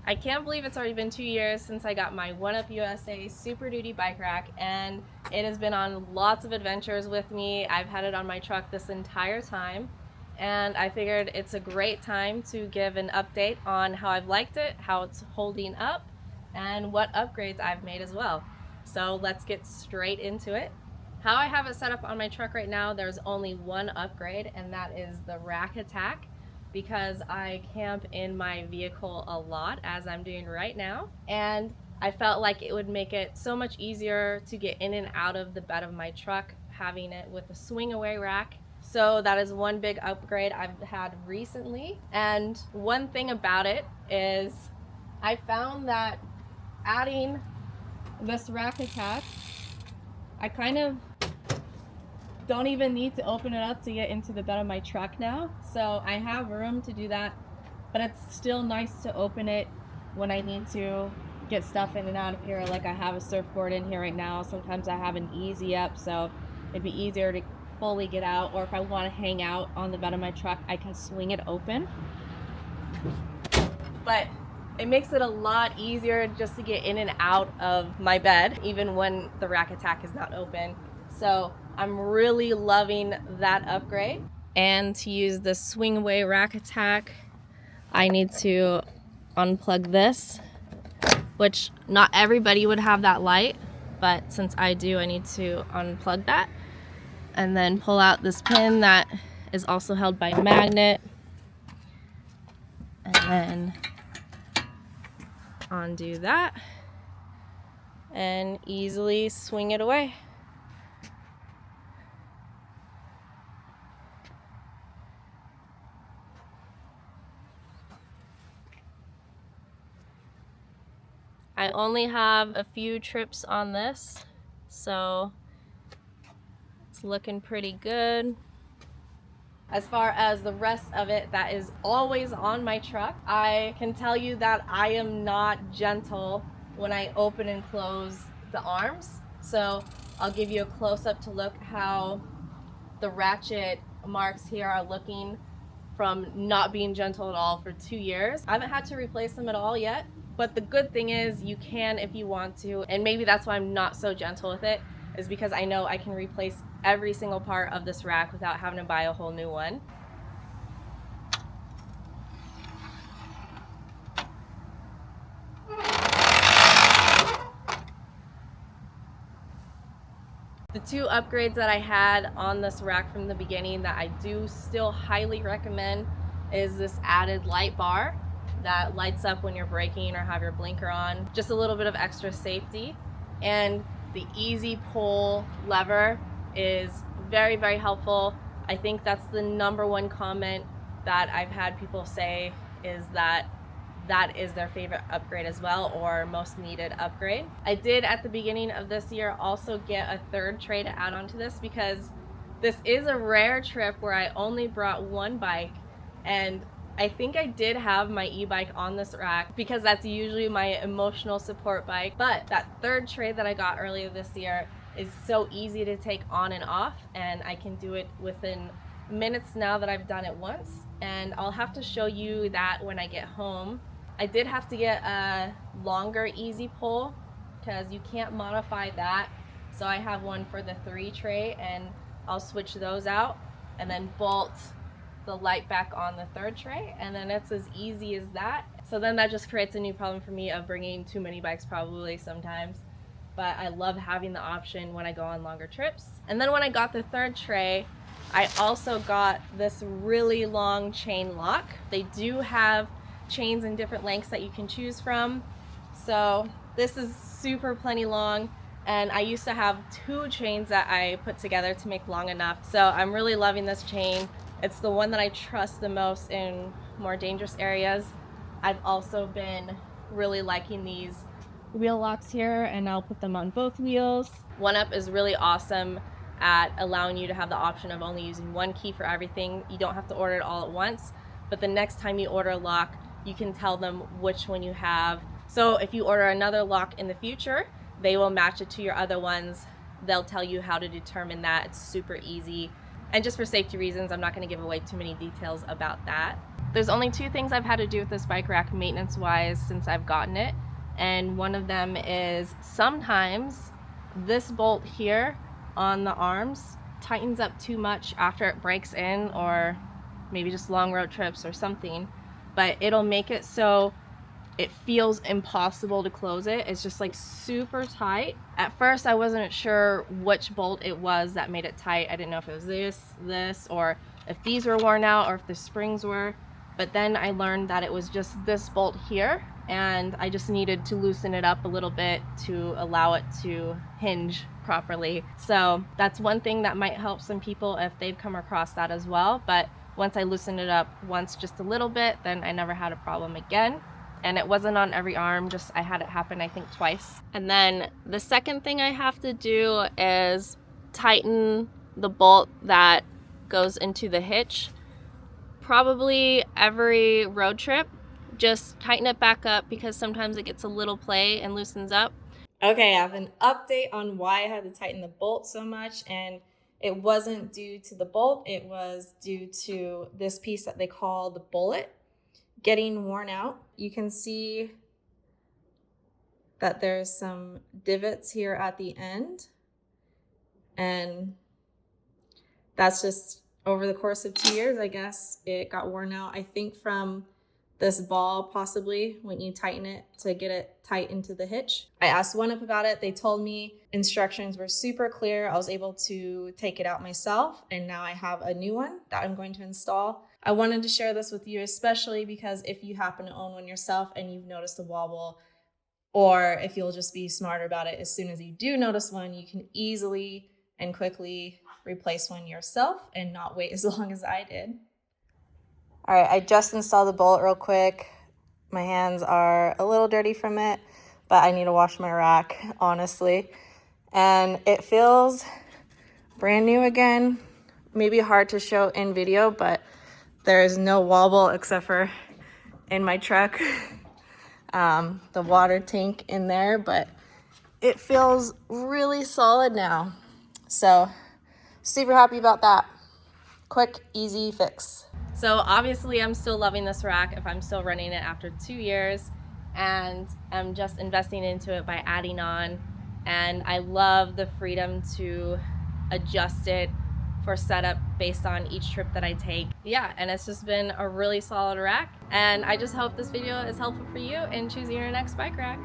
I can't believe it's already been 2 years since I got my One Up USA Super Duty bike rack, and it has been on lots of adventures with me. I've had it on my truck this entire time, and I figured it's a great time to give an update on how I've liked it, how it's holding up, and what upgrades I've made as well. So let's get straight into it. How I have it set up on my truck right now, there's only one upgrade, and that is the rack attack, because I camp in my vehicle a lot, as I'm doing right now, and I felt like it would make it so much easier to get in and out of the bed of my truck having it with a swing away rack. So that is one big upgrade I've had recently. And one thing about it is I found that adding this rack attack, I kind of don't even need to open it up to get into the bed of my truck now. So I have room to do that, but it's still nice to open it when I need to get stuff in and out of here. Like I have a surfboard in here right now. Sometimes I have an easy up, so it'd be easier to fully get out, or if I want to hang out on the bed of my truck, I can swing it open. But it makes it a lot easier just to get in and out of my bed, even when the rack attack is not open. So I'm really loving that upgrade. And to use the swing away rack attack, I need to unplug this, which not everybody would have that light, but since I do, I need to unplug that and then pull out this pin that is also held by a magnet, and then undo that and easily swing it away. I only have a few trips on this, so it's looking pretty good. As far as the rest of it that is always on my truck, I can tell you that I am not gentle when I open and close the arms. So I'll give you a close-up to look how the ratchet marks here are looking from not being gentle at all for 2 years. I haven't had to replace them at all yet, but the good thing is you can if you want to, and maybe that's why I'm not so gentle with it, is because I know I can replace every single part of this rack without having to buy a whole new one. The two upgrades that I had on this rack from the beginning that I do still highly recommend is this added light bar that lights up when you're braking or have your blinker on. Just a little bit of extra safety. And the easy pull lever is very, very helpful. I think that's the number one comment that I've had people say, is that that is their favorite upgrade as well, or most needed upgrade. I did at the beginning of this year also get a third tray to add onto this, because this is a rare trip where I only brought one bike, and I think I did have my e-bike on this rack because that's usually my emotional support bike. But that third tray that I got earlier this year is so easy to take on and off, and I can do it within minutes now that I've done it once. And I'll have to show you that when I get home. I did have to get a longer easy pull because you can't modify that. So I have one for the 3 tray, and I'll switch those out and then bolt the light back on the 3rd tray, and then it's as easy as that. So then that just creates a new problem for me of bringing too many bikes probably sometimes, but I love having the option when I go on longer trips. And then when I got the 3rd tray, I also got this really long chain lock. They do have chains in different lengths that you can choose from, so this is super plenty long, and I used to have 2 chains that I put together to make long enough. So I'm really loving this chain. It's the one that I trust the most in more dangerous areas. I've also been really liking these wheel locks here, and I'll put them on both wheels. One Up is really awesome at allowing you to have the option of only using one key for everything. You don't have to order it all at once, but the next time you order a lock, you can tell them which one you have. So if you order another lock in the future, they will match it to your other ones. They'll tell you how to determine that. It's super easy. And just for safety reasons, I'm not going to give away too many details about that. There's only two things I've had to do with this bike rack maintenance wise since I've gotten it, and one of them is sometimes this bolt here on the arms tightens up too much after it breaks in, or maybe just long road trips or something, but it'll make it so it feels impossible to close it. It's just like super tight. At first I wasn't sure which bolt it was that made it tight. I didn't know if it was this, or if these were worn out, or if the springs were. But then I learned that it was just this bolt here, and I just needed to loosen it up a little bit to allow it to hinge properly. So that's one thing that might help some people if they've come across that as well. But once I loosened it up once, just a little bit, then I never had a problem again. And it wasn't on every arm, just I had it happen I think twice. And then the second thing I have to do is tighten the bolt that goes into the hitch. Probably every road trip, just tighten it back up because sometimes it gets a little play and loosens up. Okay, I have an update on why I had to tighten the bolt so much, and it wasn't due to the bolt, it was due to this piece that they call the bullet getting worn out. You can see that there's some divots here at the end, and that's just over the course of 2 years, I guess it got worn out. I think from this ball, possibly, when you tighten it to get it tight into the hitch. I asked One Up about it. They told me instructions were super clear. I was able to take it out myself, and now I have a new one that I'm going to install. I wanted to share this with you, especially because if you happen to own one yourself and you've noticed a wobble, or if you'll just be smarter about it, as soon as you do notice one, you can easily and quickly replace one yourself and not wait as long as I did. All right, I just installed the bolt real quick. My hands are a little dirty from it, but I need to wash my rack, honestly. And it feels brand new again. Maybe hard to show in video, but there is no wobble except for in my truck, the water tank in there, but it feels really solid now. So super happy about that. Quick, easy fix. So obviously I'm still loving this rack if I'm still running it after 2 years, and I'm just investing into it by adding on. And I love the freedom to adjust it for setup based on each trip that I take. Yeah, and it's just been a really solid rack. And I just hope this video is helpful for you in choosing your next bike rack.